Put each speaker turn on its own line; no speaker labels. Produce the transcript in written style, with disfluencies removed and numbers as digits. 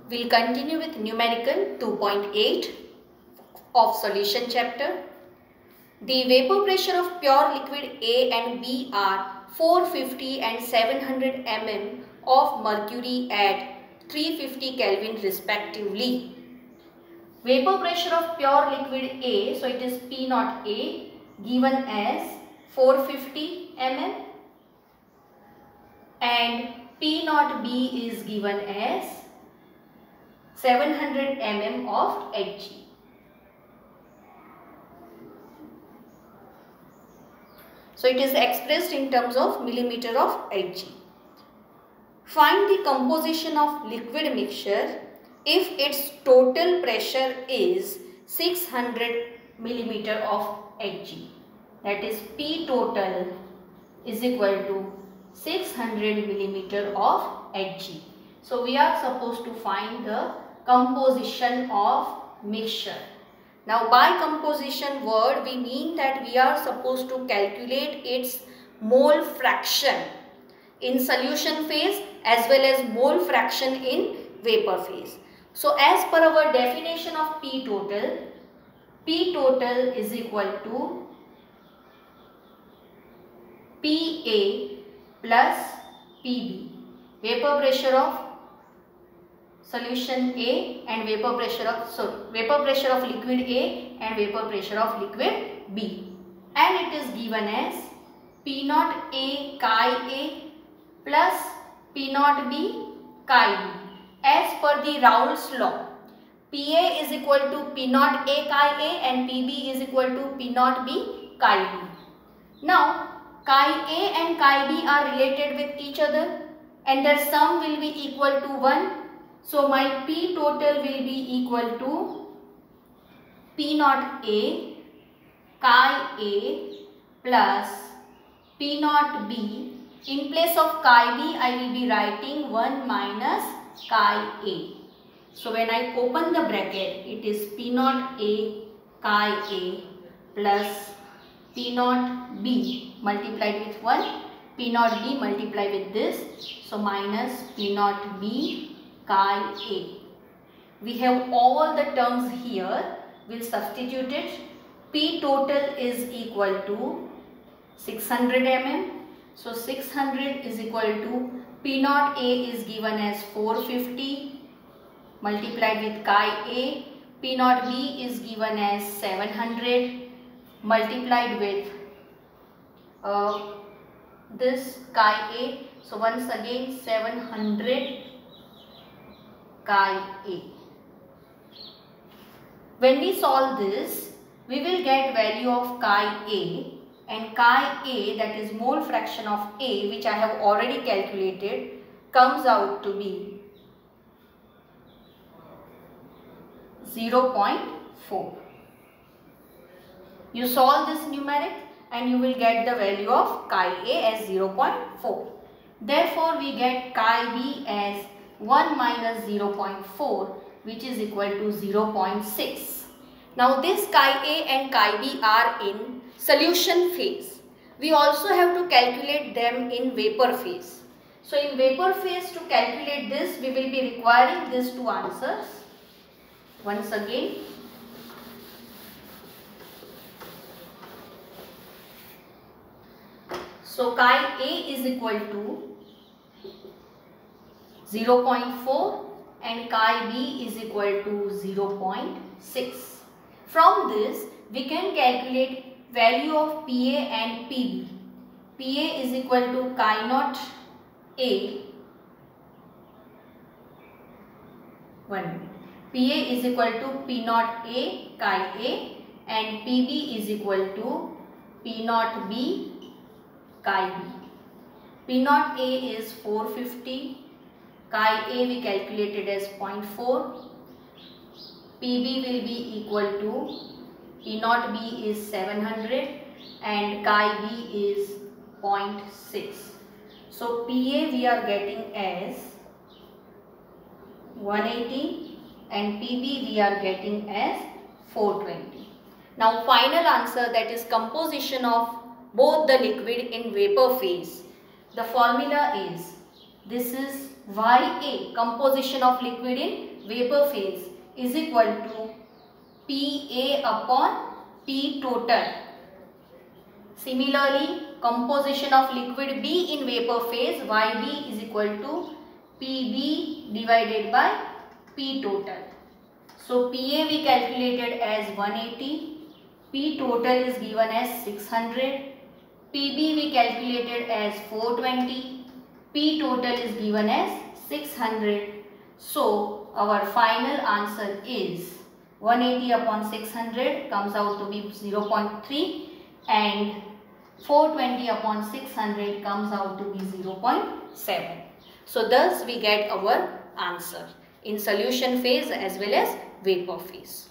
We'll continue with numerical 2.8 of solution chapter. The vapor pressure of pure liquid A and B are 450 and 700 mm of mercury at 350 Kelvin respectively. Vapor pressure of pure liquid A, so it is P naught A, given as 450 mm and P naught B is given as 700 mm of Hg. So it is expressed in terms of millimeter of Hg. Find the composition of liquid mixture if its total pressure is 600 millimeter of Hg. That is P total is equal to 600 millimeter of Hg. So we are supposed to find the composition of mixture. Now by composition word we mean that we are supposed to calculate its mole fraction in solution phase as well as mole fraction in vapor phase. So as per our definition of P total is equal to PA plus PB, vapor pressure of solution A and vapor pressure of liquid A and vapor pressure of liquid B, and it is given as P naught A chi A plus P naught B chi B as per the Raoult's law. PA is equal to P naught A chi A and PB is equal to P naught B chi B. Now chi A and chi B are related with each other and their sum will be equal to 1. So my P total will be equal to P naught A chi A plus P naught B. In place of chi B I will be writing 1 minus chi A. So when I open the bracket, it is P naught A chi A plus P naught B multiplied with 1, P naught B multiplied with this, so minus P naught B chi A. We have all the terms here, we'll substitute it. P total is equal to 600 mm. So 600 is equal to P naught A is given as 450 multiplied with chi A. P naught B is given as 700 multiplied with this chi A. So once again 700 chi A. When we solve this, we will get value of chi A, and chi A, that is mole fraction of A, which I have already calculated, comes out to be 0.4. You solve this numeric and you will get the value of chi A as 0.4. Therefore, we get chi B as 1 minus 0.4, which is equal to 0.6. Now this chi A and chi B are in solution phase. We also have to calculate them in vapor phase. So in vapor phase, to calculate this, we will be requiring these two answers. Once again, so chi A is equal to 0.4 and chi B is equal to 0.6. From this, we can calculate value of PA and PB. PA is equal to chi naught A. PA is equal to P naught A chi A and PB is equal to P naught B chi B. P naught A is 450, chi A we calculated as 0.4, PB will be equal to P naught B is 700 and chi B is 0.6. So PA we are getting as 180 and PB we are getting as 420. Now final answer, that is composition of both the liquid in vapor phase. The formula is, this is Ya, composition of liquid in vapor phase is equal to PA upon P total. Similarly, composition of liquid B in vapor phase YB is equal to PB divided by P total. So PA we calculated as 180, P total is given as 600, PB we calculated as 420, P total is given as 600. So our final answer is 180 upon 600 comes out to be 0.3 and 420 upon 600 comes out to be 0.7. So thus we get our answer in solution phase as well as vapor phase.